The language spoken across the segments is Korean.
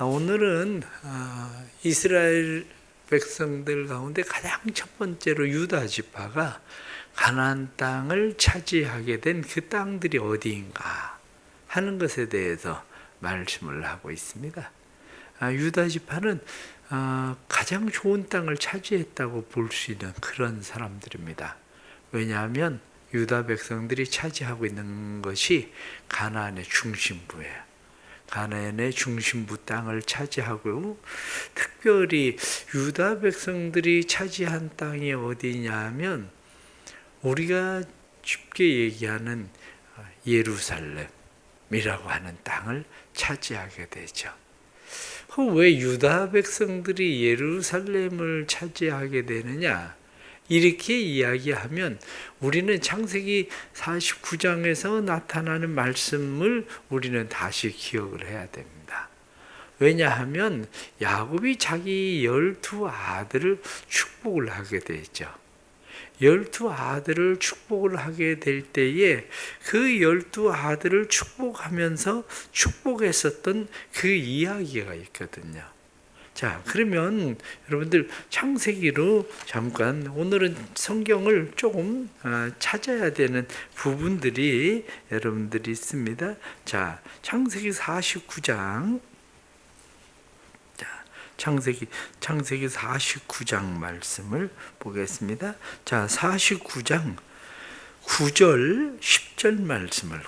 오늘은 이스라엘 백성들 가운데 가장 첫 번째로 유다 지파가 가나안 땅을 차지하게 된 그 땅들이 어디인가 하는 것에 대해서 말씀을 하고 있습니다. 유다 지파는 가장 좋은 땅을 차지했다고 볼 수 있는 그런 사람들입니다. 왜냐하면 유다 백성들이 차지하고 있는 것이 가나안의 중심부예요. 가나안의 중심부 땅을 차지하고, 특별히 유다 백성들이 차지한 땅이 어디냐면 우리가 쉽게 얘기하는 예루살렘이라고 하는 땅을 차지하게 되죠. 왜 유다 백성들이 예루살렘을 차지하게 되느냐? 이렇게 이야기하면 우리는 창세기 49장에서 나타나는 말씀을 우리는 다시 기억을 해야 됩니다. 왜냐하면 야곱이 자기 12아들을 축복을 하게 되죠. 12아들을 축복을 하게 될 때에 그 12아들을 축복하면서 축복했었던 그 이야기가 있거든요. 자, 그러면 여러분들 창세기로 잠깐, 오늘은 성경을 조금 찾아야 되는 부분들이 여러분들이 있습니다. 자, 창세기 49장. 창세기 49장 말씀을 보겠습니다. 자, 49장 9절 10절 말씀을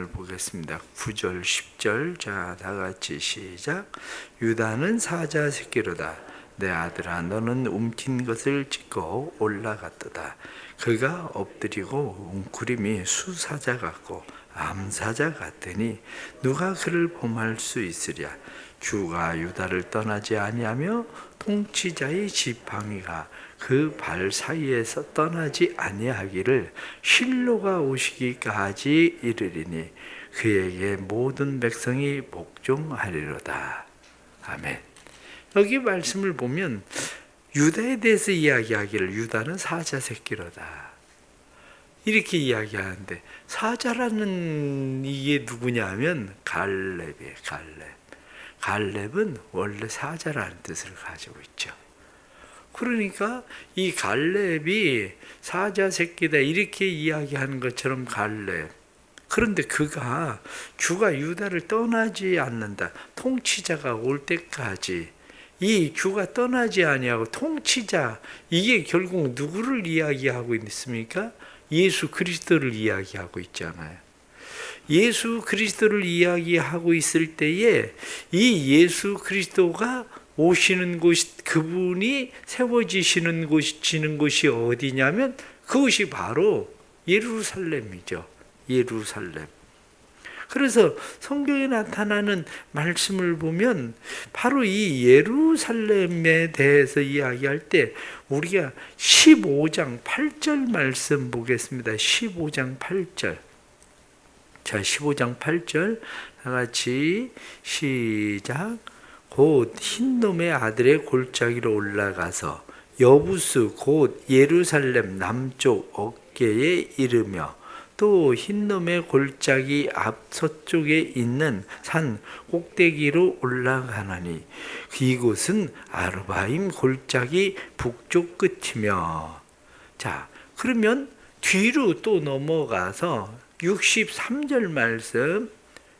보겠습니다. 9절 10절. 자, 다 같이 시작. 유다는 사자 새끼로다. 내 아들아, 너는 움킨 것을 찢고 올라갔도다. 그가 엎드리고 웅크림이 수사자 같고 암사자 같으니 누가 그를 범할 수 있으랴. 주가 유다를 떠나지 아니하며 통치자의 지팡이가 그 발 사이에서 떠나지 아니하기를 실로가 오시기까지 이르리니 그에게 모든 백성이 복종하리로다. 아멘. 여기 말씀을 보면 유다에 대해서 이야기하기를 유다는 사자 새끼로다 이렇게 이야기하는데, 사자라는 이게 누구냐면 갈렙이에요. 갈렙은 원래 사자라는 뜻을 가지고 있죠. 그러니까 이 갈렙이 사자 새끼다 이렇게 이야기하는 것처럼 갈렙. 그런데 그가 주가 유다를 떠나지 않는다. 통치자가 올 때까지 이 주가 떠나지 아니하고 통치자, 이게 결국 누구를 이야기하고 있습니까? 예수 그리스도를 이야기하고 있잖아요. 예수 그리스도를 이야기하고 있을 때에 이 예수 그리스도가 오시는 곳이, 그분이 세워지시는 곳이 어디냐면 그것이 바로 예루살렘이죠. 예루살렘. 그래서 성경에 나타나는 말씀을 보면 바로 이 예루살렘에 대해서 이야기할 때 우리가 15장 8절 말씀 보겠습니다. 15장 8절. 자, 15장 8절 다 같이 시작. 곧 흰놈의 아들의 골짜기로 올라가서 여부스 곧 예루살렘 남쪽 어깨에 이르며 또 흰놈의 골짜기 앞 서쪽에 있는 산 꼭대기로 올라가나니 이곳은 아르바임 골짜기 북쪽 끝이며. 자, 그러면 뒤로 또 넘어가서 63절 말씀,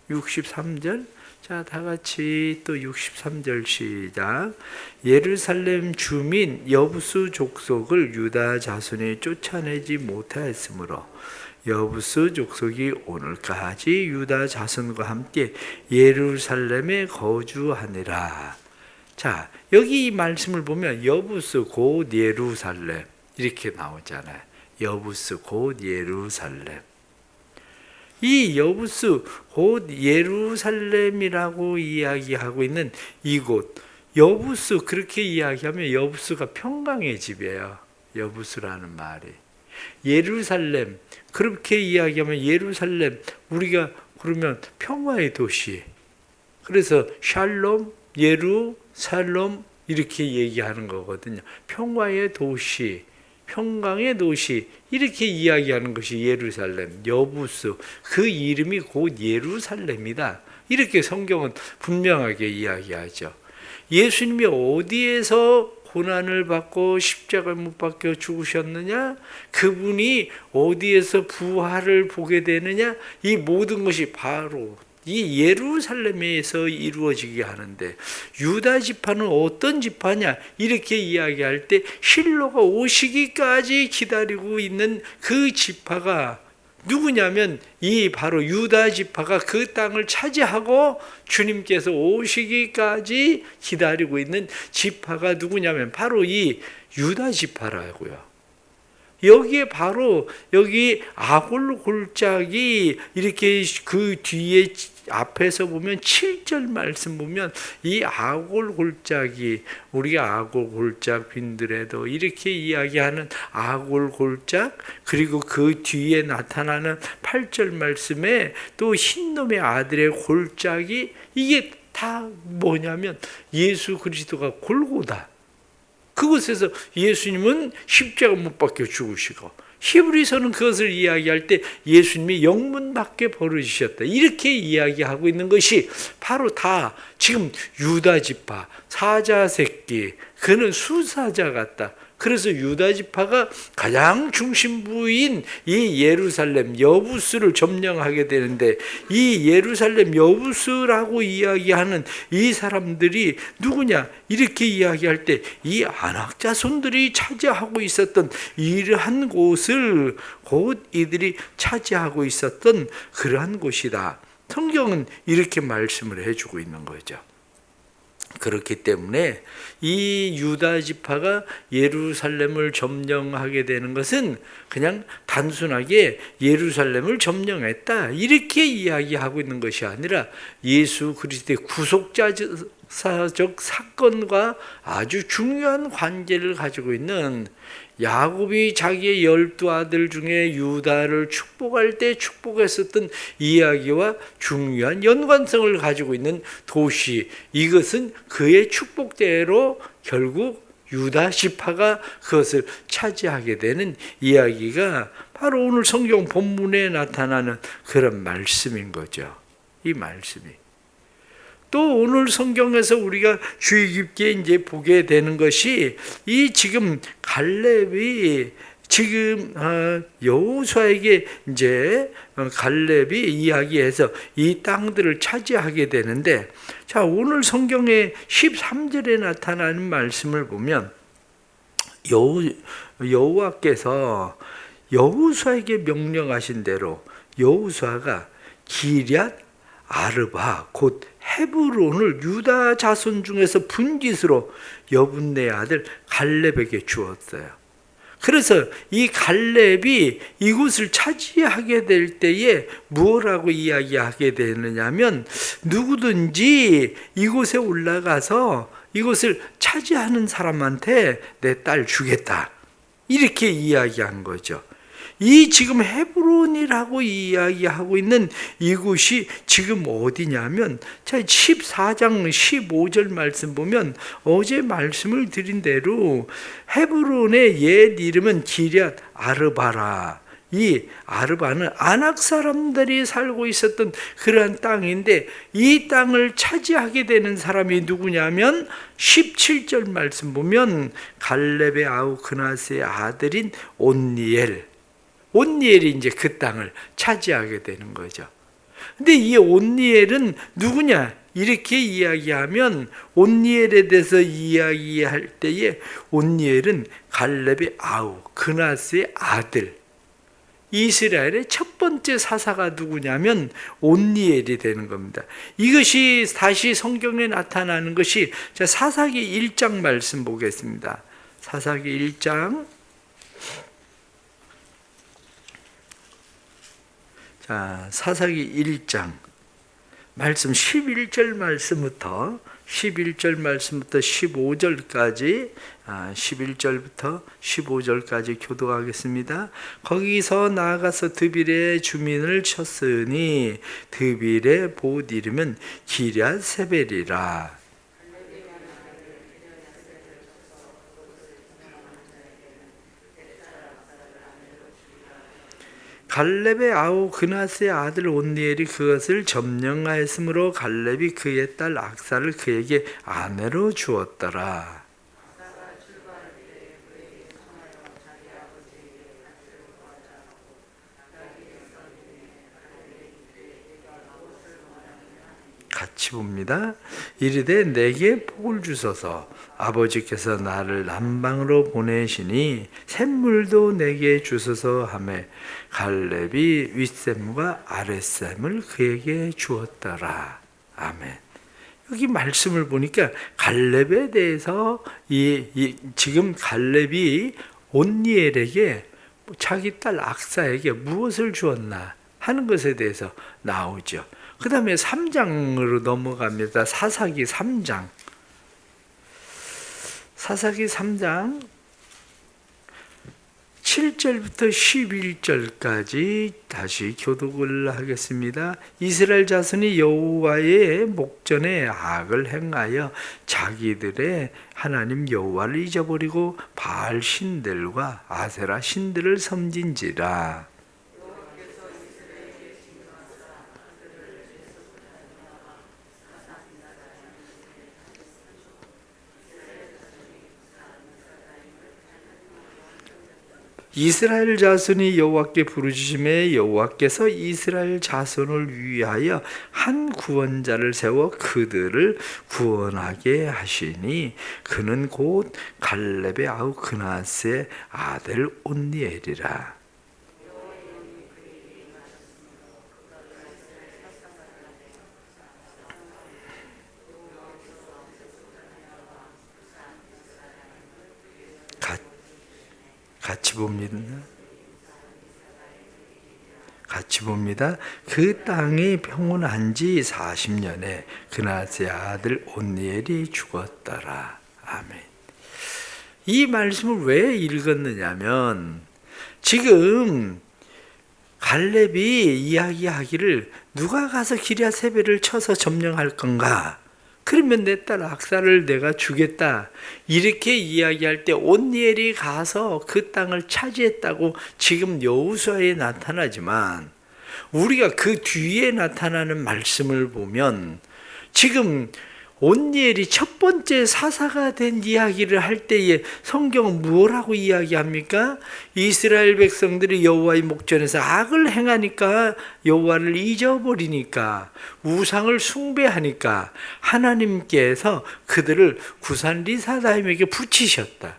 63절. 자, 다 같이 또 63절 시작. 예루살렘 주민 여부스 족속을 유다 자손이 쫓아내지 못하였으므로 여부스 족속이 오늘까지 유다 자손과 함께 예루살렘에 거주하니라. 자, 여기 이 말씀을 보면 여부스 곧 예루살렘 이렇게 나오잖아요. 여부스 곧 예루살렘. 이 여부스 곧 예루살렘이라고 이야기하고 있는 이곳, 여부스, 그렇게 이야기하면 여부스가 평강의 집이에요. 여부스라는 말이. 예루살렘, 그렇게 이야기하면 예루살렘, 우리가 그러면 평화의 도시. 그래서 샬롬, 예루살렘 이렇게 얘기하는 거거든요. 평화의 도시, 평강의 도시, 이렇게 이야기하는 것이 예루살렘, 여부스. 그 이름이 곧 예루살렘이다. 이렇게 성경은 분명하게 이야기하죠. 예수님이 어디에서 고난을 받고 십자가에 못 박혀 죽으셨느냐? 그분이 어디에서 부활을 보게 되느냐? 이 모든 것이 바로 이 예루살렘에서 이루어지게 하는데, 유다 지파는 어떤 지파냐? 이렇게 이야기할 때 실로가 오시기까지 기다리고 있는 그 지파가 누구냐면 이 바로 유다 지파가 그 땅을 차지하고 주님께서 오시기까지 기다리고 있는 지파가 누구냐면 바로 이 유다 지파라고요. 여기에 바로 여기 아골 골짜기 이렇게 그 뒤에 앞에서 보면 7절 말씀 보면 이 아골 골짜기, 우리가 아골 골짝 빈들에도 이렇게 이야기하는 아골 골짝, 그리고 그 뒤에 나타나는 8절 말씀에 또 흰놈의 아들의 골짜기, 이게 다 뭐냐면 예수 그리스도가 골고다, 그곳에서 예수님은 십자가 못 박혀 죽으시고, 히브리서는 그것을 이야기할 때 예수님이 영문 밖에 벌어지셨다, 이렇게 이야기하고 있는 것이 바로 다 지금 유다 지파, 사자 새끼, 그는 수사자 같다. 그래서 유다 지파가 가장 중심부인 이 예루살렘 여부스를 점령하게 되는데, 이 예루살렘 여부스라고 이야기하는 이 사람들이 누구냐? 이렇게 이야기할 때 이 안악 자손들이 차지하고 있었던 이러한 곳을 곧 이들이 차지하고 있었던 그러한 곳이다. 성경은 이렇게 말씀을 해주고 있는 거죠. 그렇기 때문에 이 유다 지파가 예루살렘을 점령하게 되는 것은 그냥 단순하게 예루살렘을 점령했다 이렇게 이야기하고 있는 것이 아니라 예수 그리스도의 구속자적 사건과 아주 중요한 관계를 가지고 있는, 야곱이 자기의 12아들 중에 유다를 축복할 때 축복했었던 이야기와 중요한 연관성을 가지고 있는 도시, 이것은 그의 축복대로 결국 유다 지파가 그것을 차지하게 되는 이야기가 바로 오늘 성경 본문에 나타나는 그런 말씀인 거죠. 이 말씀이 또 오늘 성경에서 우리가 주의 깊게 이제 보게 되는 것이, 이 지금 갈렙이 지금 여호수아에게 이제 갈렙이 이야기해서 이 땅들을 차지하게 되는데, 자 오늘 성경의 13절에 나타나는 말씀을 보면 여호와께서 여호수아에게 명령하신 대로 여호수아가 기럇 아르바 곧 헤브론을 유다 자손 중에서 분깃으로 여분네 아들 갈렙에게 주었어요. 그래서 이 갈렙이 이곳을 차지하게 될 때에 무엇라고 이야기하게 되느냐면, 누구든지 이곳에 올라가서 이곳을 차지하는 사람한테 내 딸 주겠다, 이렇게 이야기한 거죠. 이 지금 헤브론이라고 이야기하고 있는 이곳이 지금 어디냐면, 자 14장 15절 말씀 보면 어제 말씀을 드린 대로 헤브론의 옛 이름은 기럇 아르바라. 이 아르바는 아낙 사람들이 살고 있었던 그러한 땅인데, 이 땅을 차지하게 되는 사람이 누구냐면 17절 말씀 보면 갈렙의 아우 그나스의 아들인 온니엘이 이제 그 땅을 차지하게 되는 거죠. 근데 이 온니엘은 누구냐? 이렇게 이야기하면, 온니엘에 대해서 이야기할 때에 온니엘은 갈렙의 아우 그나스의 아들, 이스라엘의 첫 번째 사사가 누구냐면 온니엘이 되는 겁니다. 이것이 다시 성경에 나타나는 것이, 자 사사기 1장 말씀 보겠습니다. 사사기 1장, 자 사사기 1장 말씀 11절 말씀부터 15절까지 11절부터 15절까지 교도하겠습니다. 거기서 나아가서 드빌의 주민을 쳤으니 드빌의 봇 이름은 기럇 세벨이라. 갈렙의 아우 그나스의 아들 온니엘이 그것을 점령하였으므로 갈렙이 그의 딸 악사를 그에게 아내로 주었더라. 같이 봅니다. 이르되 내게 복을 주소서. 아버지께서 나를 남방으로 보내시니 샘물도 내게 주소서 하매 갈렙이 윗샘과 아랫샘을 그에게 주었더라. 아멘. 여기 말씀을 보니까 갈렙에 대해서 지금 갈렙이 온니엘에게 자기 딸 악사에게 무엇을 주었나 하는 것에 대해서 나오죠. 그 다음에 3장으로 넘어갑니다. 사사기 3장. 사사기 3장 7절부터 11절까지 다시 교독을 하겠습니다. 이스라엘 자손이 여호와의 목전에 악을 행하여 자기들의 하나님 여호와를 잊어버리고 바알 신들과 아세라 신들을 섬긴지라. 이스라엘 자손이 여호와께 부르짖음에 여호와께서 이스라엘 자손을 위하여 한 구원자를 세워 그들을 구원하게 하시니 그는 곧 갈렙의 아우 그나스의 아들 온니엘이라. 같이 봅니다. 그 땅이 평온한 지 40년에 그나스의 아들 온니엘이 죽었더라. 아멘. 이 말씀을 왜 읽었느냐면 지금 갈렙이 이야기하기를 누가 가서 기럇세벨을 쳐서 점령할 건가? 그러면 내 딸 악사를 내가 주겠다. 이렇게 이야기할 때 온니엘이 가서 그 땅을 차지했다고 지금 여호수아에 나타나지만 우리가 그 뒤에 나타나는 말씀을 보면 지금 온니엘이 첫 번째 사사가 된 이야기를 할 때에 성경은 뭐라고 이야기합니까? 이스라엘 백성들이 여호와의 목전에서 악을 행하니까 여호와를 잊어버리니까 우상을 숭배하니까 하나님께서 그들을 구산 리사다임에게 붙이셨다.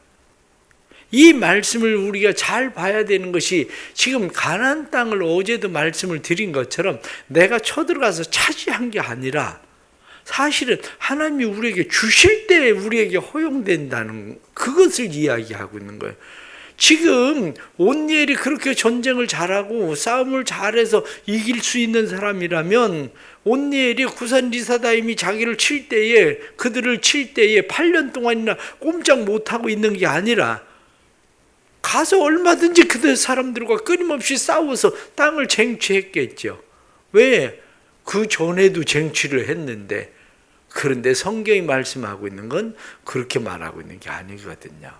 이 말씀을 우리가 잘 봐야 되는 것이 지금 가나안 땅을 어제도 말씀을 드린 것처럼 내가 쳐들어가서 차지한 게 아니라 사실은 하나님이 우리에게 주실 때 우리에게 허용된다는 그것을 이야기하고 있는 거예요. 지금 온니엘이 그렇게 전쟁을 잘하고 싸움을 잘해서 이길 수 있는 사람이라면 온니엘이 구산 리사다임이 자기를 칠 때에 그들을 칠 때에 8년 동안이나 꼼짝 못하고 있는 게 아니라 가서 얼마든지 그들 사람들과 끊임없이 싸워서 땅을 쟁취했겠죠. 왜? 그 전에도 쟁취를 했는데 그런데 성경이 말씀하고 있는 건 그렇게 말하고 있는 게 아니거든요.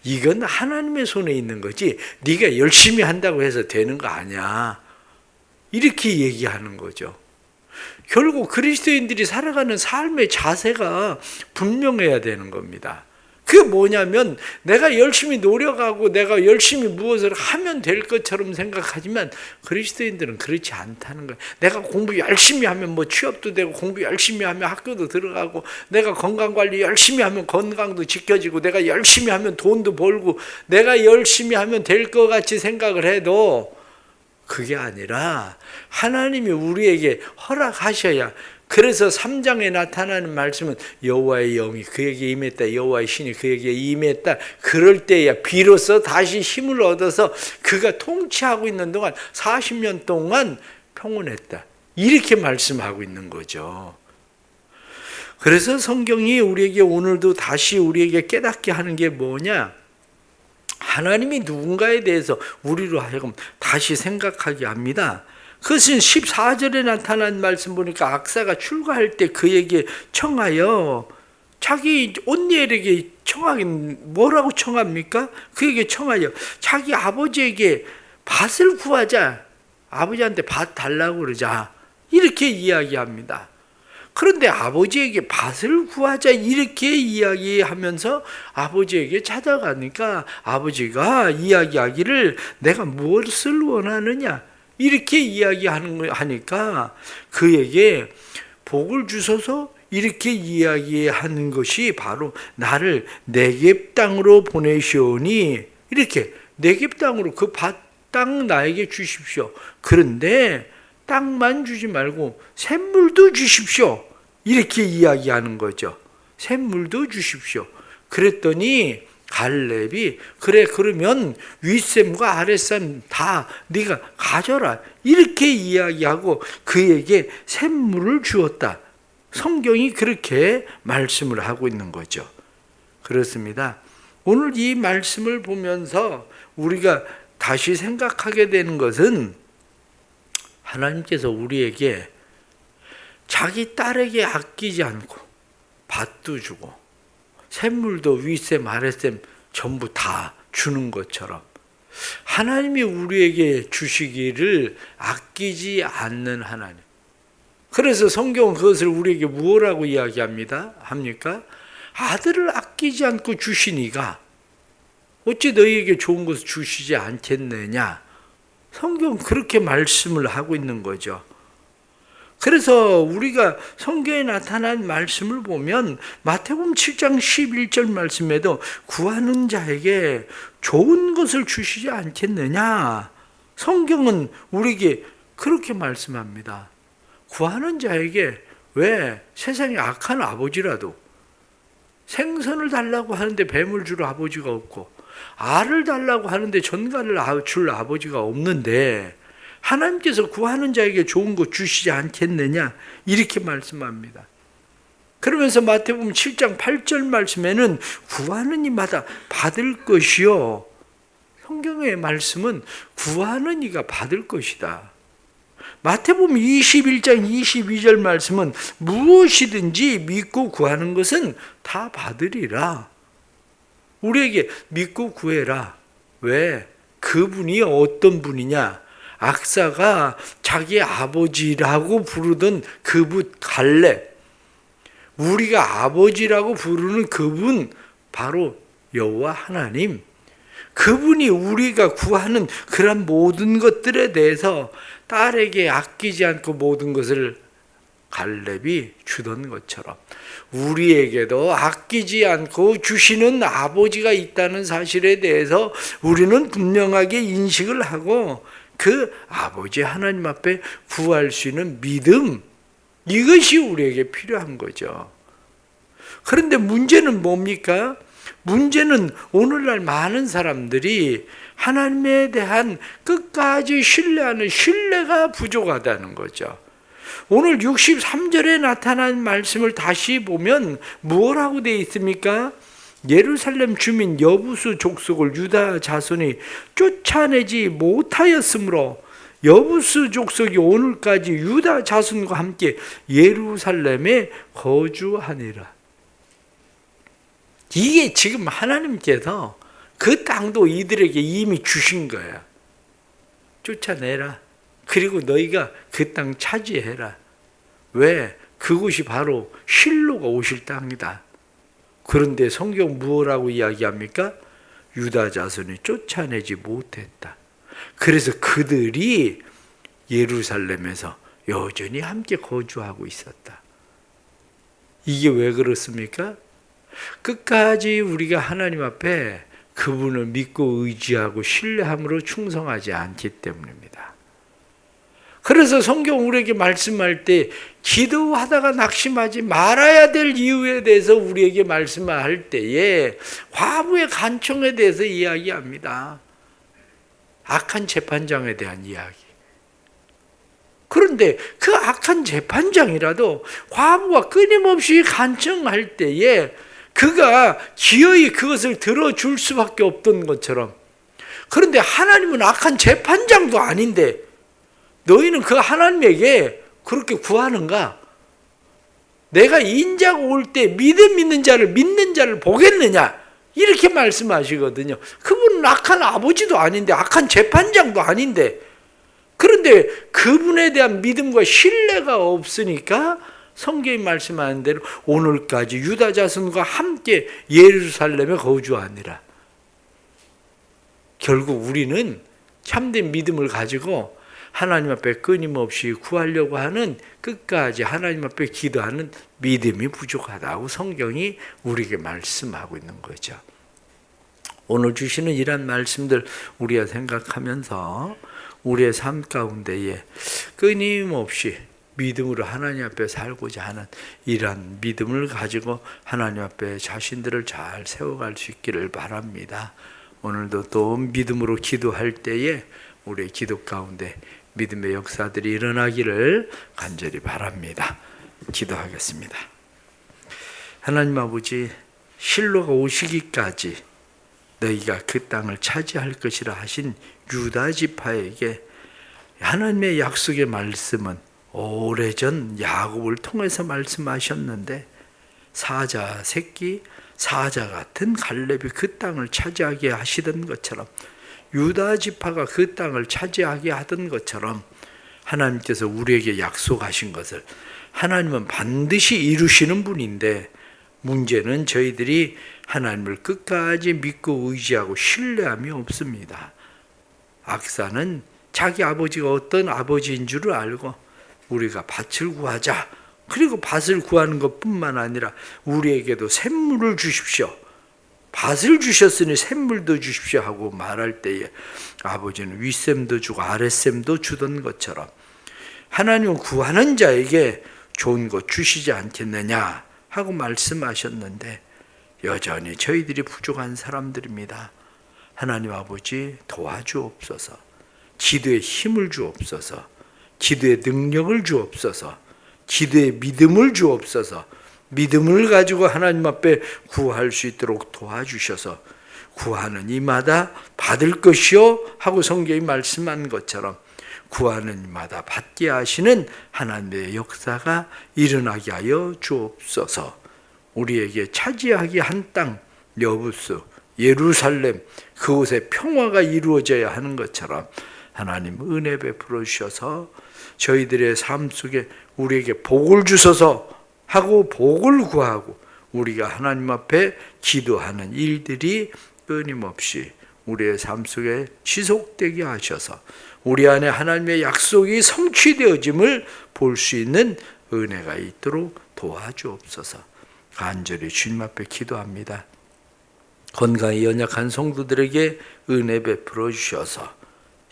이건 하나님의 손에 있는 거지 네가 열심히 한다고 해서 되는 거 아니야. 이렇게 얘기하는 거죠. 결국 그리스도인들이 살아가는 삶의 자세가 분명해야 되는 겁니다. 그게 뭐냐면 내가 열심히 노력하고 내가 열심히 무엇을 하면 될 것처럼 생각하지만 그리스도인들은 그렇지 않다는 거예요. 내가 공부 열심히 하면 뭐 취업도 되고 공부 열심히 하면 학교도 들어가고 내가 건강관리 열심히 하면 건강도 지켜지고 내가 열심히 하면 돈도 벌고 내가 열심히 하면 될 것 같이 생각을 해도 그게 아니라 하나님이 우리에게 허락하셔야. 그래서 3장에 나타나는 말씀은 여호와의 영이 그에게 임했다. 여호와의 신이 그에게 임했다. 그럴 때야 비로소 다시 힘을 얻어서 그가 통치하고 있는 동안 40년 동안 평온했다. 이렇게 말씀하고 있는 거죠. 그래서 성경이 우리에게 오늘도 다시 우리에게 깨닫게 하는 게 뭐냐? 하나님이 누군가에 대해서 우리로 하여금 다시 생각하게 합니다. 그것은 14절에 나타난 말씀 보니까 악사가 출가할 때 그에게 청하여 자기 온니엘에게 청하긴 뭐라고 청합니까? 그에게 청하여 자기 아버지에게 밭을 구하자. 아버지한테 밭 달라고 그러자. 이렇게 이야기합니다. 그런데 아버지에게 밭을 구하자 이렇게 이야기하면서 아버지에게 찾아가니까 아버지가 이야기하기를 내가 무엇을 원하느냐 이렇게 이야기하니까 그에게 복을 주소서 이렇게 이야기하는 것이 바로 나를 네겝 땅으로 보내시오니 이렇게 네겝 땅으로 그 밭 땅 나에게 주십시오. 그런데 땅만 주지 말고 샘물도 주십시오. 이렇게 이야기하는 거죠. 샘물도 주십시오. 그랬더니 갈렙이 그래 그러면 윗샘과 아랫샘 다 네가 가져라. 이렇게 이야기하고 그에게 샘물을 주었다. 성경이 그렇게 말씀을 하고 있는 거죠. 그렇습니다. 오늘 이 말씀을 보면서 우리가 다시 생각하게 되는 것은 하나님께서 우리에게 자기 딸에게 아끼지 않고 밭도 주고 샘물도 윗샘 아랫샘 전부 다 주는 것처럼 하나님이 우리에게 주시기를 아끼지 않는 하나님. 그래서 성경은 그것을 우리에게 무엇이라고 이야기합니다? 합니까? 아들을 아끼지 않고 주시니가 어찌 너희에게 좋은 것을 주시지 않겠느냐? 성경은 그렇게 말씀을 하고 있는 거죠. 그래서 우리가 성경에 나타난 말씀을 보면 마태복음 7장 11절 말씀에도 구하는 자에게 좋은 것을 주시지 않겠느냐? 성경은 우리에게 그렇게 말씀합니다. 구하는 자에게 왜 세상에 악한 아버지라도 생선을 달라고 하는데 뱀을 줄 아버지가 없고 알을 달라고 하는데 전갈을 줄 아버지가 없는데 하나님께서 구하는 자에게 좋은 것 주시지 않겠느냐 이렇게 말씀합니다. 그러면서 마태복음 7장 8절 말씀에는 구하는 이마다 받을 것이요. 성경의 말씀은 구하는 이가 받을 것이다. 마태복음 21장 22절 말씀은 무엇이든지 믿고 구하는 것은 다 받으리라. 우리에게 믿고 구해라. 왜? 그분이 어떤 분이냐? 악사가 자기 아버지라고 부르던 그분 갈렙. 우리가 아버지라고 부르는 그분 바로 여호와 하나님. 그분이 우리가 구하는 그런 모든 것들에 대해서 딸에게 아끼지 않고 모든 것을 갈렙이 주던 것처럼 우리에게도 아끼지 않고 주시는 아버지가 있다는 사실에 대해서 우리는 분명하게 인식을 하고 그 아버지 하나님 앞에 구할 수 있는 믿음, 이것이 우리에게 필요한 거죠. 그런데 문제는 뭡니까? 문제는 오늘날 많은 사람들이 하나님에 대한 끝까지 신뢰하는 신뢰가 부족하다는 거죠. 오늘 63절에 나타난 말씀을 다시 보면 뭐라고 되어 있습니까? 예루살렘 주민 여부수 족속을 유다 자손이 쫓아내지 못하였으므로 여부수 족속이 오늘까지 유다 자손과 함께 예루살렘에 거주하니라. 이게 지금 하나님께서 그 땅도 이들에게 이미 주신 거야. 쫓아내라. 그리고 너희가 그 땅 차지해라. 왜? 그곳이 바로 실로가 오실 땅이다. 그런데 성경 무엇라고 이야기합니까? 유다 자손이 쫓아내지 못했다. 그래서 그들이 예루살렘에서 여전히 함께 거주하고 있었다. 이게 왜 그렇습니까? 끝까지 우리가 하나님 앞에 그분을 믿고 의지하고 신뢰함으로 충성하지 않기 때문입니다. 그래서 성경 우리에게 말씀할 때 기도하다가 낙심하지 말아야 될 이유에 대해서 우리에게 말씀할 때에 과부의 간청에 대해서 이야기합니다. 악한 재판장에 대한 이야기. 그런데 그 악한 재판장이라도 과부가 끊임없이 간청할 때에 그가 기어이 그것을 들어줄 수밖에 없던 것처럼, 그런데 하나님은 악한 재판장도 아닌데 너희는 그 하나님에게 그렇게 구하는가? 내가 인자가 올 때 믿는 자를 보겠느냐? 이렇게 말씀하시거든요. 그분은 악한 아버지도 아닌데 악한 재판장도 아닌데, 그런데 그분에 대한 믿음과 신뢰가 없으니까 성경이 말씀하는 대로 오늘까지 유다 자손과 함께 예루살렘에 거주하니라. 결국 우리는 참된 믿음을 가지고 하나님 앞에 끊임없이 구하려고 하는, 끝까지 하나님 앞에 기도하는 믿음이 부족하다고 성경이 우리에게 말씀하고 있는 거죠. 오늘 주시는 이런 말씀들 우리가 생각하면서 우리의 삶 가운데에 끊임없이 믿음으로 하나님 앞에 살고자 하는 이러한 믿음을 가지고 하나님 앞에 자신들을 잘 세워갈 수 있기를 바랍니다. 오늘도 또 믿음으로 기도할 때에 우리의 기도 가운데 믿음의 역사들이 일어나기를 간절히 바랍니다. 기도하겠습니다. 하나님 아버지, 실로가 오시기까지 너희가 그 땅을 차지할 것이라 하신 유다 지파에게 하나님의 약속의 말씀은 오래전 야곱을 통해서 말씀하셨는데, 사자 새끼, 사자 같은 갈렙이 그 땅을 차지하게 하시던 것처럼, 유다 지파가 그 땅을 차지하게 하던 것처럼 하나님께서 우리에게 약속하신 것을 하나님은 반드시 이루시는 분인데, 문제는 저희들이 하나님을 끝까지 믿고 의지하고 신뢰함이 없습니다. 악사는 자기 아버지가 어떤 아버지인 줄을 알고 우리가 밭을 구하자, 그리고 밭을 구하는 것뿐만 아니라 우리에게도 샘물을 주십시오, 밭을 주셨으니 샘물도 주십시오 하고 말할 때에 아버지는 윗샘도 주고 아랫샘도 주던 것처럼 하나님은 구하는 자에게 좋은 것 주시지 않겠느냐 하고 말씀하셨는데, 여전히 저희들이 부족한 사람들입니다. 하나님 아버지, 도와주옵소서. 기도에 힘을 주옵소서. 기도의 능력을 주옵소서. 기도의 믿음을 주옵소서. 믿음을 가지고 하나님 앞에 구할 수 있도록 도와주셔서 구하는 이마다 받을 것이요 하고 성경이 말씀한 것처럼 구하는 이마다 받게 하시는 하나님의 역사가 일어나게 하여 주옵소서. 우리에게 차지하게 한 땅 여부수 예루살렘, 그곳에 평화가 이루어져야 하는 것처럼 하나님 은혜 베풀어 주셔서 저희들의 삶 속에 우리에게 복을 주셔서 하고 복을 구하고 우리가 하나님 앞에 기도하는 일들이 끊임없이 우리의 삶 속에 지속되게 하셔서 우리 안에 하나님의 약속이 성취되어짐을 볼 수 있는 은혜가 있도록 도와주옵소서. 간절히 주님 앞에 기도합니다. 건강이 연약한 성도들에게 은혜 베풀어 주셔서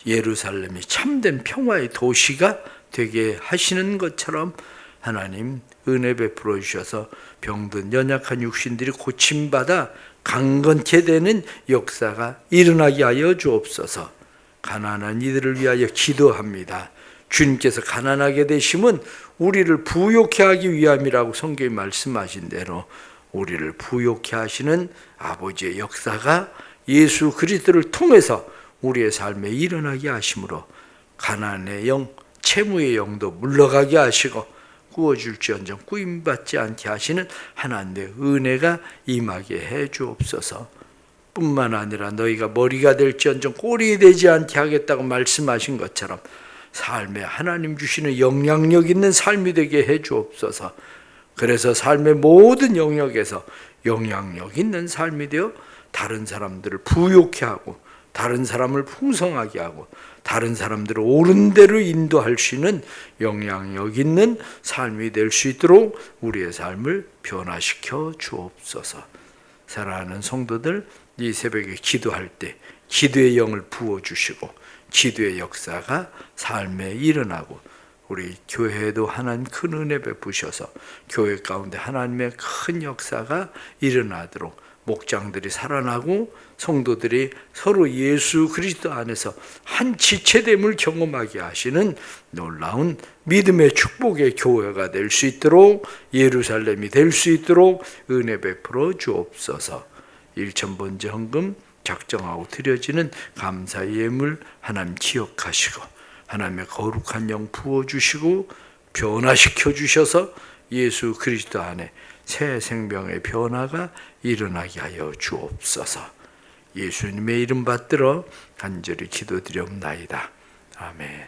예루살렘이 참된 평화의 도시가 되게 하시는 것처럼 하나님 은혜 베풀어 주셔서 병든 연약한 육신들이 고침받아 강건케 되는 역사가 일어나게 하여 주옵소서. 가난한 이들을 위하여 기도합니다. 주님께서 가난하게 되심은 우리를 부욕케 하기 위함이라고 성경이 말씀하신 대로 우리를 부욕케 하시는 아버지의 역사가 예수 그리스도를 통해서 우리의 삶에 일어나게 하심으로 가난의 영, 채무의 영도 물러가게 하시고 구워줄지언정 꾸임받지 않게 하시는 하나님의 은혜가 임하게 해 주옵소서. 뿐만 아니라 너희가 머리가 될지언정 꼬리 되지 않게 하겠다고 말씀하신 것처럼 삶에 하나님 주시는 영향력 있는 삶이 되게 해 주옵소서. 그래서 삶의 모든 영역에서 영향력 있는 삶이 되어 다른 사람들을 부욕케 하고 다른 사람을 풍성하게 하고 다른 사람들을 옳은 대로 인도할 수 있는 영향력 있는 삶이 될 수 있도록 우리의 삶을 변화시켜 주옵소서. 사랑하는 성도들, 이 새벽에 기도할 때 기도의 영을 부어주시고 기도의 역사가 삶에 일어나고 우리 교회에도 하나님 큰 은혜 베푸셔서 교회 가운데 하나님의 큰 역사가 일어나도록 목장들이 살아나고 성도들이 서로 예수 그리스도 안에서 한 지체됨을 경험하게 하시는 놀라운 믿음의 축복의 교회가 될 수 있도록 예루살렘이 될 수 있도록 은혜 베풀어 주옵소서. 1,000번째 헌금 작정하고 드려지는 감사의 예물 하나님 기억하시고 하나님의 거룩한 영 부어주시고 변화시켜 주셔서 예수 그리스도 안에 새 생명의 변화가 일어나게 하여 주옵소서. 예수님의 이름 받들어 간절히 기도드리옵나이다. 아멘.